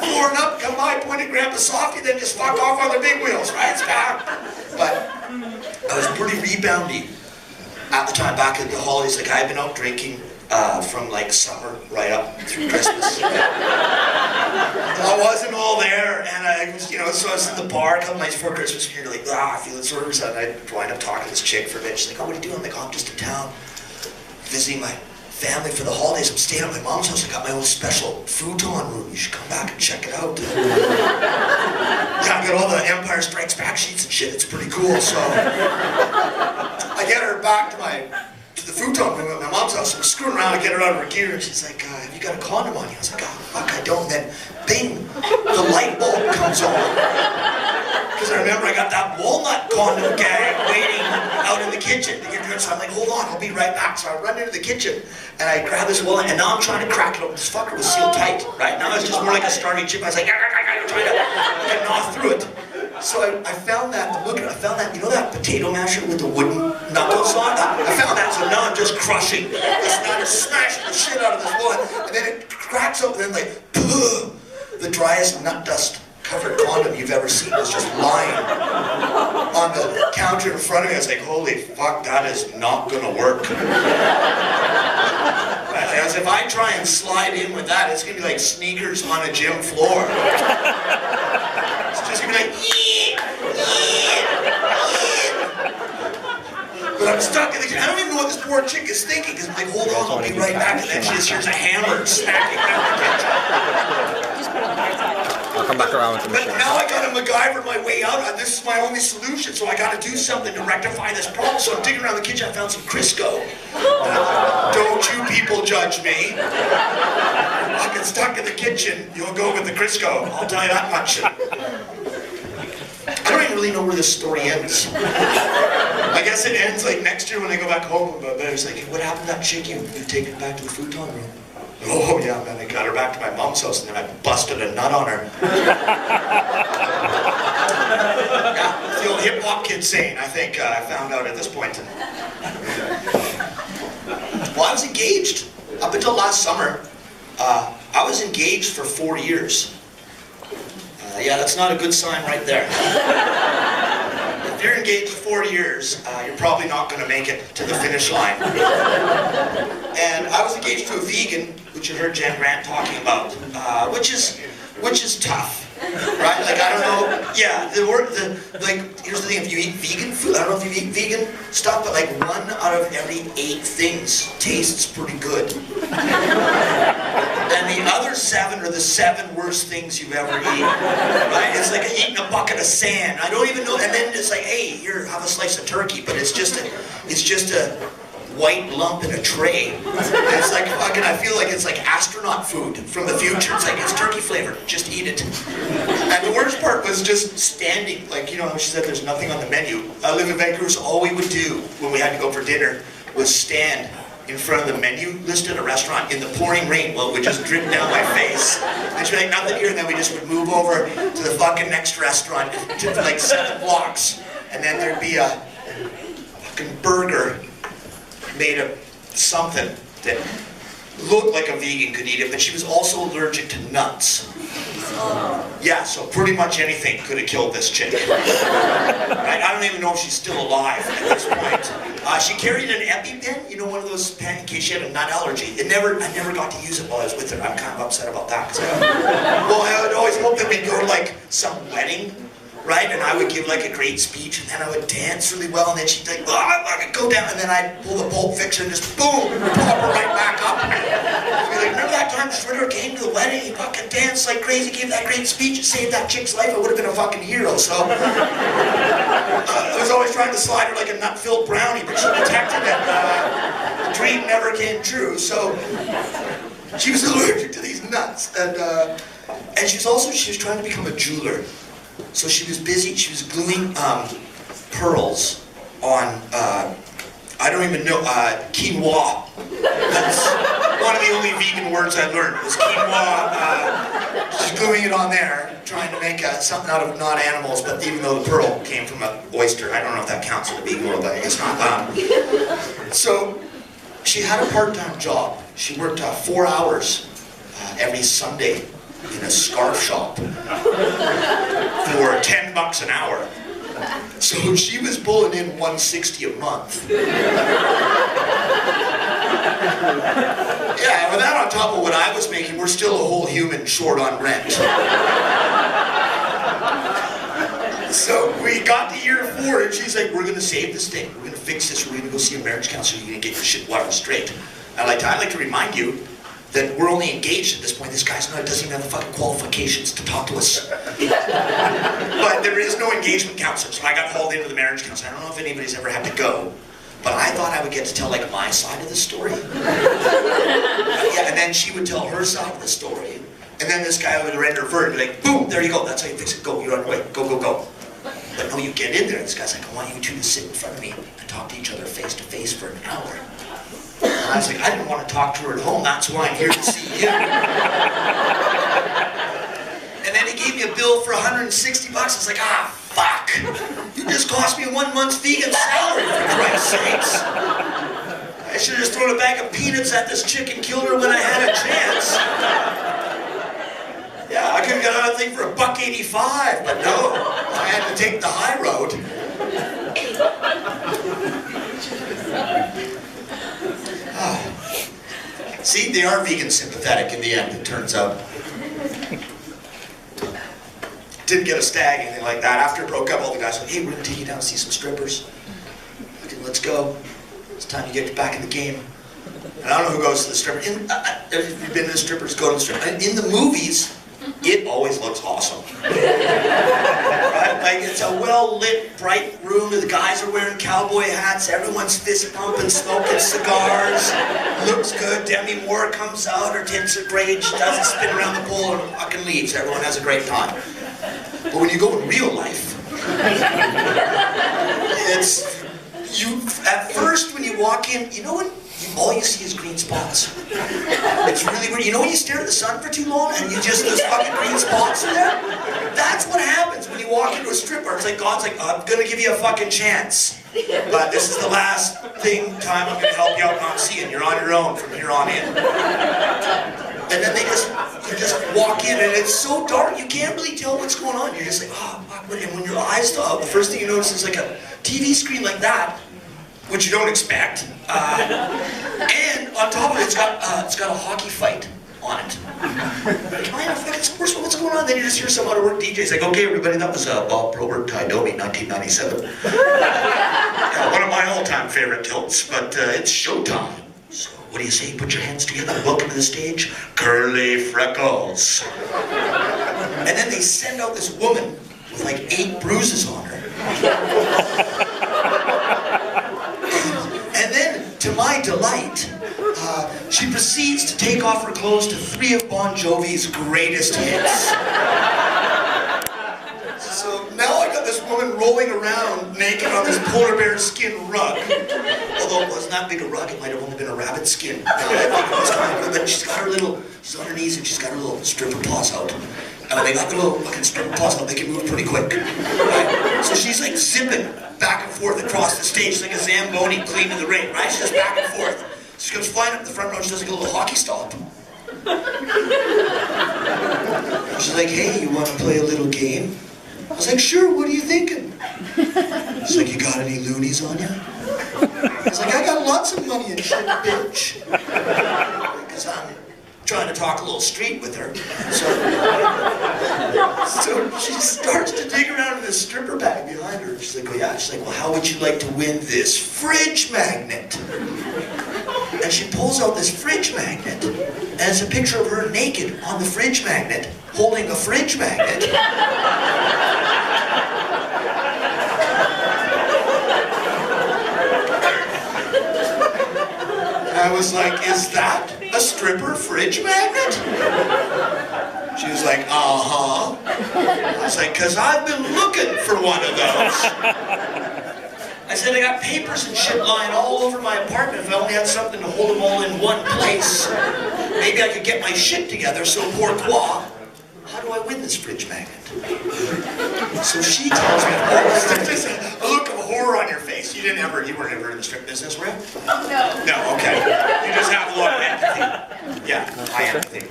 flooring up, come by, point at Grandpa Softy, then just fuck off on the big wheels, right? It's bad. But I was pretty reboundy at the time, back in the holidays. Like, I'd been out drinking from like summer right up through Christmas. I wasn't all there, and I was, so I was in the bar a couple nights before Christmas, and you're like, feeling sort of sad. And I wind up talking to this chick for a bit. She's like, oh, what are you doing? I'm like, oh, I'm just in town visiting my family for the holidays. I'm staying at my mom's house. I got my own special futon room. You should come back and check it out. Yeah, I got all the Empire Strikes Back sheets and shit. It's pretty cool. So I get her back to the futon room at my mom's house. I was screwing around to get her out of her gear, and she's like, have you got a condom on you? I was like, oh, fuck, I don't. And then, bing, the light bulb comes on. Because I remember I got that walnut condom gag waiting out in the kitchen to get her. So I'm like, hold on, I'll be right back. So I run into the kitchen, and I grab this walnut, and now I'm trying to crack it open. This fucker was sealed tight, right? Now it's just more like a starving chip. I was like, trying to gnaw through it. So I found that, that potato masher with the wooden knuckles on? I found that, so now I'm just crushing this nut and smashing the shit out of this one. And then it cracks open, and like, the driest nut dust covered condom you've ever seen was just lying on the counter in front of me. I was like, holy fuck, that is not gonna work. As if I try and slide in with that, it's gonna be like sneakers on a gym floor. It's just gonna be like, but I'm stuck in the kitchen. I don't even know what this poor chick is thinking, because I'm like, hold on, I'll be right back. And then she just hears a hammer smacking down the kitchen. I'll come back around with the But machine. now I gotta MacGyver my way out. This is my only solution, so I gotta do something to rectify this problem. So I'm digging around the kitchen, I found some Crisco. Don't you people judge me. I get stuck in the kitchen, you'll go with the Crisco. I'll tell you that much. I don't even really know where this story ends. I guess it ends like next year when I go back home. But it's like, what happened to that chick? You take her back to the futon room. Oh yeah, and then I got her back to my mom's house and then I busted a nut on her. Yeah, it's the old hip hop kid saying, I think I found out at this point. Well, I was engaged up until last summer. I was engaged for 4 years. Yeah, that's not a good sign right there. If you're engaged for 4 years, you're probably not going to make it to the finish line. And I was engaged to a vegan, which you heard Jen Grant talking about, which is tough, right? Like, I don't know, yeah, here's the thing, if you eat vegan food, I don't know if you eat vegan stuff, but like 1 out of every 8 things tastes pretty good. And the other 7 are the 7 worst things you've ever eaten, right? It's like eating a bucket of sand. I don't even know, and then it's like, hey, here, have a slice of turkey, but it's just a white lump in a tray. And it's like fucking, I feel like it's like astronaut food from the future. It's like, it's turkey flavored, just eat it. And the worst part was just standing, like, you know how she said there's nothing on the menu. I live in Vancouver, so all we would do when we had to go for dinner was stand in front of the menu list at a restaurant in the pouring rain. Well, it would just drip down my face. And she'd be like, nothing here, and then we just would move over to the fucking next restaurant to like 7 blocks. And then there'd be a fucking burger made of something that looked like a vegan could eat it, but she was also allergic to nuts. Yeah, so pretty much anything could have killed this chick. Right? I don't even know if she's still alive at this point. She carried an EpiPen, you know, one of those pens in case she had a nut allergy. I never got to use it while I was with her. I'm kind of upset about that. Well, I would always hope that we'd go to like some wedding, right? And I would give like a great speech, and then I would dance really well, and then she'd like, oh, I could go down, and then I'd pull the Pulp Fiction and just boom, pop her right back up. I'd be like, remember that time Schroeder came to the wedding, he fucking danced like crazy, gave that great speech, and saved that chick's life? I would have been a fucking hero, so. I was always trying to slide her like a nut-filled brownie, but she protected it. The dream never came true, so. She was allergic to these nuts, and she was trying to become a jeweler. So she was busy, she was gluing pearls on, I don't even know, quinoa. That's one of the only vegan words I learned was quinoa. She's gluing it on there, trying to make something out of non-animals, but even though the pearl came from an oyster, I don't know if that counts in the vegan world, but I guess not. So she had a part-time job. She worked 4 hours every Sunday in a scarf shop for $10 an hour. So she was pulling in $160 a month. Yeah, with that on top of what I was making, we're still a whole human short on rent. So we got to year 4, and she's like, we're gonna save this thing. We're gonna fix this. We're gonna go see a marriage counselor. You're gonna get your shit wired straight. I'd like to remind you that we're only engaged at this point. This guy's doesn't even have the fucking qualifications to talk to us. But there is no engagement counselor, so I got called into the marriage counselor. I don't know if anybody's ever had to go, but I thought I would get to tell like my side of the story. Yeah, and then she would tell her side of the story, and then this guy would render her and be like, boom, there you go, that's how you fix it, go, you're on your way, go, go, go. But no, you get in there, and this guy's like, I want you two to sit in front of me and talk to each other face to face for an hour. And I was like, I didn't want to talk to her at home, that's why I'm here to see you. And then he gave me a bill for $160. I was like, ah, fuck. You just cost me 1 month's vegan salary, for Christ's sakes. I should have just thrown a bag of peanuts at this chick and killed her when I had a chance. Yeah, I could have got another thing for $1.85, but no, I had to take the high road. See, they are vegan sympathetic in the end, it turns out. Didn't get a stag, anything like that. After it broke up, all the guys were like, hey, we're going to take you down to see some strippers. Okay, let's go. It's time to get back in the game. And I don't know who goes to the stripper. If you've been to the strippers, go to the stripper. And in the movies, it always looks awesome. Right? Like, it's a well-lit, bright room. The guys are wearing cowboy hats. Everyone's fist pumping, smoking cigars. Looks good. Demi Moore comes out. Her tits are great. She does a spin around the pool and fucking leaves. Everyone has a great time. But when you go in real life, it's... At first, when you walk in, you know what? All you see is green spots. It's really weird. You know when you stare at the sun for too long and there's fucking green spots in there? That's what happens when you walk into a strip bar. It's like God's like, I'm gonna give you a fucking chance. But this is the last time I'm gonna help you out and I'm seeing. You're on your own from here on in. And then you just walk in and it's so dark, you can't really tell what's going on. You're just like, oh, fuck. And when your eyes stop, the first thing you notice is like a TV screen like that, which you don't expect. And on top of it, it's got a hockey fight on it. Kind of fucking sports, what's going on? Then you just hear some out-of-work DJs like, okay, everybody, that was Bob Probert, Ty Domi, 1997. Yeah, one of my all-time favorite tilts, but it's showtime. So what do you say? Put your hands together. Welcome to the stage, Curly Freckles. And then they send out this woman with like 8 bruises on her. And then, to my delight, she proceeds to take off her clothes to 3 of Bon Jovi's greatest hits. So now I got this woman rolling around naked on this polar bear skin rug. Although it wasn't that big a rug, it might have only been a rabbit skin. Now I think it was kind of, but she's on her knees and she's got her little stripper paws out. And when they got the little fucking stripper paws out, they can move pretty quick. Right? So she's like zipping back and forth across the stage, like a Zamboni cleaning the ring, right? She's just back and forth. She comes flying up the front row and she does like a little hockey stomp. She's like, hey, you want to play a little game? I was like, sure, what are you thinking? She's like, you got any loonies on you? I was like, I got lots of money and shit, bitch. Because I'm trying to talk a little street with her. So she starts to dig around in this stripper bag behind her. She's like, oh yeah. She's like, well, how would you like to win this fridge magnet? And she pulls out this fridge magnet, and it's a picture of her naked on the fridge magnet, holding a fridge magnet. And I was like, is that a stripper fridge magnet? She was like, uh-huh. I was like, because I've been looking for one of those. I said, I got papers and shit lying all over my apartment. If I only had something to hold them all in one place, maybe I could get my shit together, so pourquoi? How do I win this fridge magnet? So she tells me, there's a look of horror on your face. You weren't ever in the strip business, were you? No. No, okay. You just have a lot of empathy. Yeah, I empathy.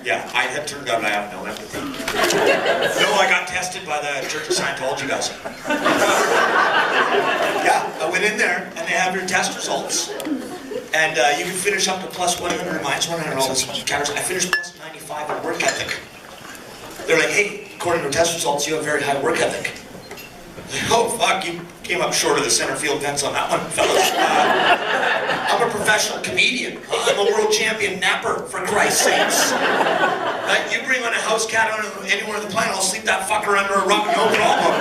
Yeah, I had turned out I have no empathy. No, I got tested by the Church of Scientology guys. Yeah, I went in there and they have your test results. And you can finish up to plus 100 or minus 100 and all this categories. I finished plus 95 in work ethic. They're like, hey, according to test results, you have very high work ethic. Oh, fuck, you came up short of the center field fence on that one, fellas. I'm a professional comedian. I'm a world champion napper, for Christ's sakes. You bring on a house cat anywhere on the planet, I'll sleep that fucker under a rug, no problem.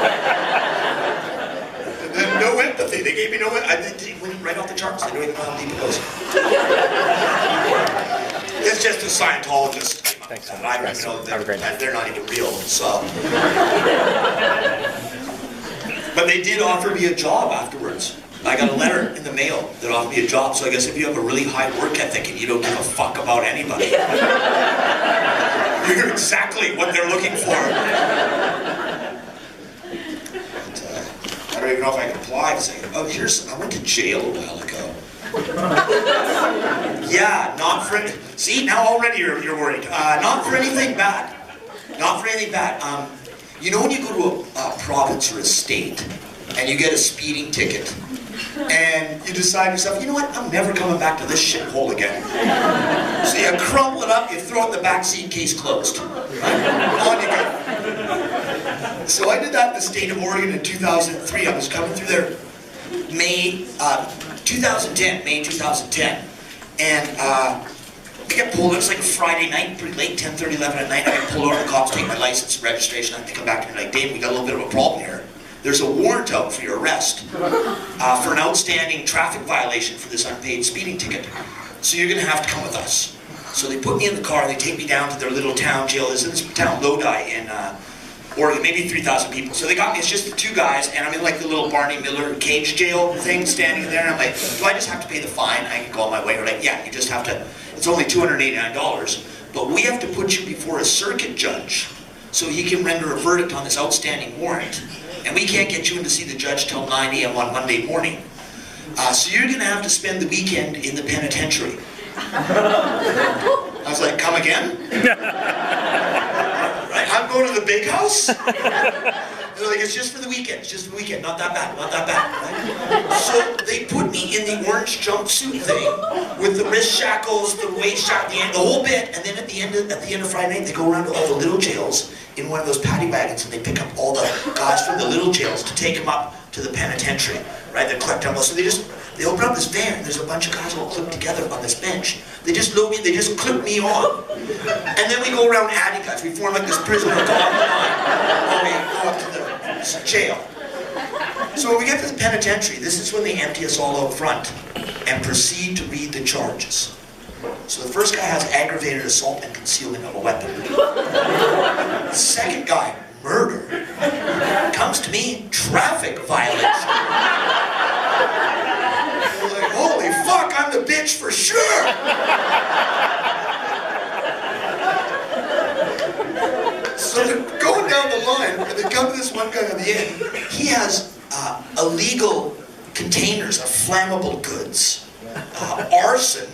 And then no empathy. They gave me no empathy. They went right off the charts. They don't even know how deep it goes. It's just a Scientologist. Thanks. I don't even know that they're not even real, so. But they did offer me a job afterwards. I got a letter in the mail that offered me a job, so I guess if you have a really high work ethic and you don't give a fuck about anybody, you're exactly what they're looking for. But, I don't even know if I can apply to say, oh, I went to jail a while ago. Yeah, not for any, see, now already you're worried. Not for anything bad. Not for anything bad. You know when you go to a province or a state and you get a speeding ticket and you decide to yourself, you know what, I'm never coming back to this shithole again. So you crumple it up, you throw it in the back seat, case closed. Right? On you go. So I did that in the state of Oregon in 2003. I was coming through there May 2010. And get pulled, it's like a Friday night, pretty late, 10:30, 11 at night. I get pulled over, the cops take my license and registration, and they come back to me like, Dave, we got a little bit of a problem here. There's a warrant out for your arrest for an outstanding traffic violation for this unpaid speeding ticket. So you're gonna have to come with us. So they put me in the car, they take me down to their little town jail. There's this town, Lodi, in Oregon, maybe 3,000 people. So they got me, it's just the two guys, and I'm in like the little Barney Miller cage jail thing, standing there, and I'm like, do I just have to pay the fine? I can go on my way. They're like, yeah, you just have to, it's only $289, but we have to put you before a circuit judge so he can render a verdict on this outstanding warrant. And we can't get you in to see the judge till 9 a.m. on Monday morning. So you're gonna have to spend the weekend in the penitentiary. I was like, come again? Right, I'm going to the big house? They're like, it's just for the weekend, it's just for the weekend, not that bad, not that bad. Right? So they put me in the orange jumpsuit thing with the wrist shackles, the waist shackles, the whole bit, and then at the end of Friday night, they go around to all the little jails in one of those paddy wagons, and they pick up all the guys from the little jails to take them up to the penitentiary, right? They collect them all. So they open up this van, and there's a bunch of guys all clipped together on this bench. They just load me, they just clip me on. And then we go around adding guys. We form like this prisoner of God line. We go up to the jail. So when we get to the penitentiary, this is when they empty us all out front and proceed to read the charges. So the first guy has aggravated assault and concealment of a weapon. The second guy, murder. Comes to me, traffic violation. We're like, holy fuck, I'm the bitch for sure! So they're going down the line, and they come to this one guy on the end. He has illegal containers of flammable goods, arson,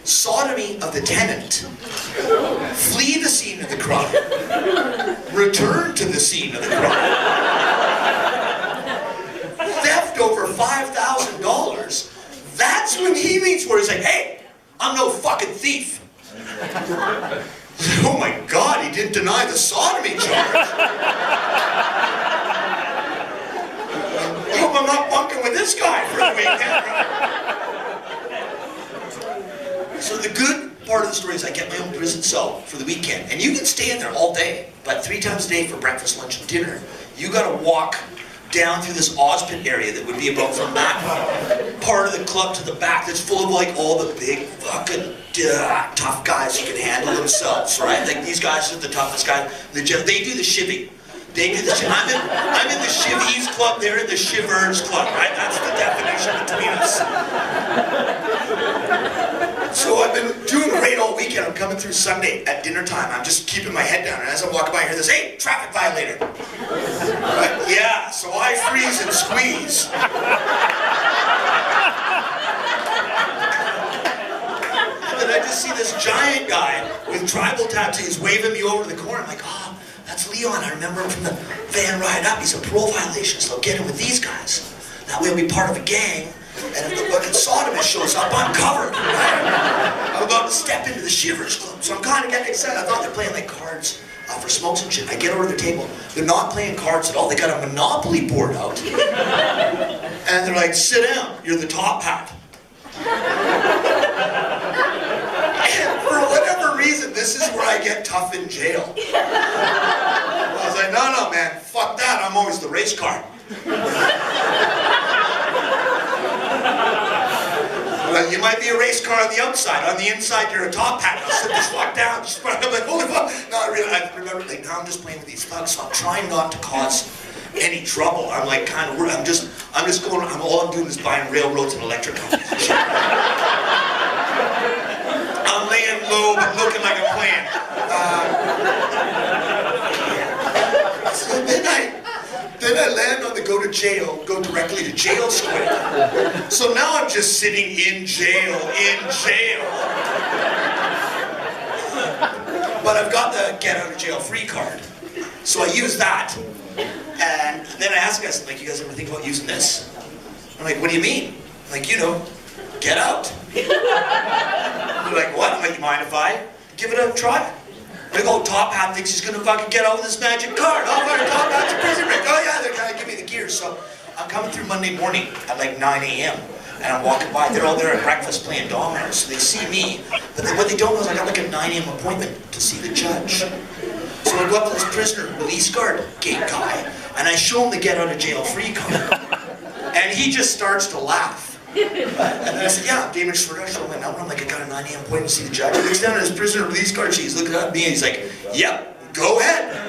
sodomy of the tenant, flee the scene of the crime, return to the scene of the crime, theft over $5,000. That's when he meets where he's like, hey, I'm no fucking thief. Oh my God, he didn't deny the sodomy charge. I hope I'm not bunking with this guy for the weekend. So the good part of the story is I get my own prison cell for the weekend. And you can stay in there all day, but 3 times a day for breakfast, lunch, and dinner, you gotta walk down through this Ozpin area that would be about from that part of the club to the back that's full of like all the big fucking tough guys who can handle themselves, right? Like these guys are the toughest guys. They do the shivvy. They do the I'm in the shivvies club, they're in the shivers club, right? That's the definition between us. So I've been doing great all weekend. I'm coming through Sunday at dinner time. I'm just keeping my head down, and as I'm walking by, I hear this, hey, traffic violator. Right? Yeah, so I freeze and squeeze. And then I just see this giant guy with tribal tattoos waving me over to the corner. I'm like, oh, that's Leon. I remember him from the van ride up. He's a parole violation, so I'll get him with these guys. That way I'll be part of a gang. And if the fucking sodomist shows up, I'm covered, right? I'm about to step into the Shivers Club. So I'm kind of getting excited. I thought they're playing like cards for smokes and shit. I get over to the table. They're not playing cards at all. They got a Monopoly board out. And they're like, sit down. You're the top hat. And for whatever reason, this is where I get tough in jail. I was like, no, man, fuck that. I'm always the race car. Well, you might be a race car on the outside. On the inside, you're a top hat. I'll just walk down. I'm like, holy fuck. No, I remember, like, now I'm just playing with these thugs, so I'm trying not to cause any trouble. I'm like, kind of, I'm just going, all I'm doing is buying railroads and electric companies and shit. I'm laying low, but looking like I'm playing. So then I land on the go to jail, go directly to jail square. So now I'm just sitting in jail. But I've got the get out of jail free card. So I use that. And then I ask guys, like, you guys ever think about using this? I'm like, what do you mean? I'm like, you know, get out. They're like, what? I'm like, you mind if I give it a try? Big old top hat thinks he's gonna fucking get out with this magic card. Oh, my top hat's a prison break. Oh yeah, they're gonna give me the gear. So I'm coming through Monday morning at like 9 a.m. And I'm walking by, they're all there at breakfast playing dominoes, so they see me. But what they don't know is I got like a 9 a.m. appointment to see the judge. So I go up to this prisoner release guard gate guy, and I show him the get out of jail free card. And he just starts to laugh. And then I said, yeah, I'm David Schroeder. I show him my number. I'm like, I got a 9 a.m. appointment to see the judge. He looks down at his prisoner release card sheet. He's looking at me and he's like, yep, go ahead.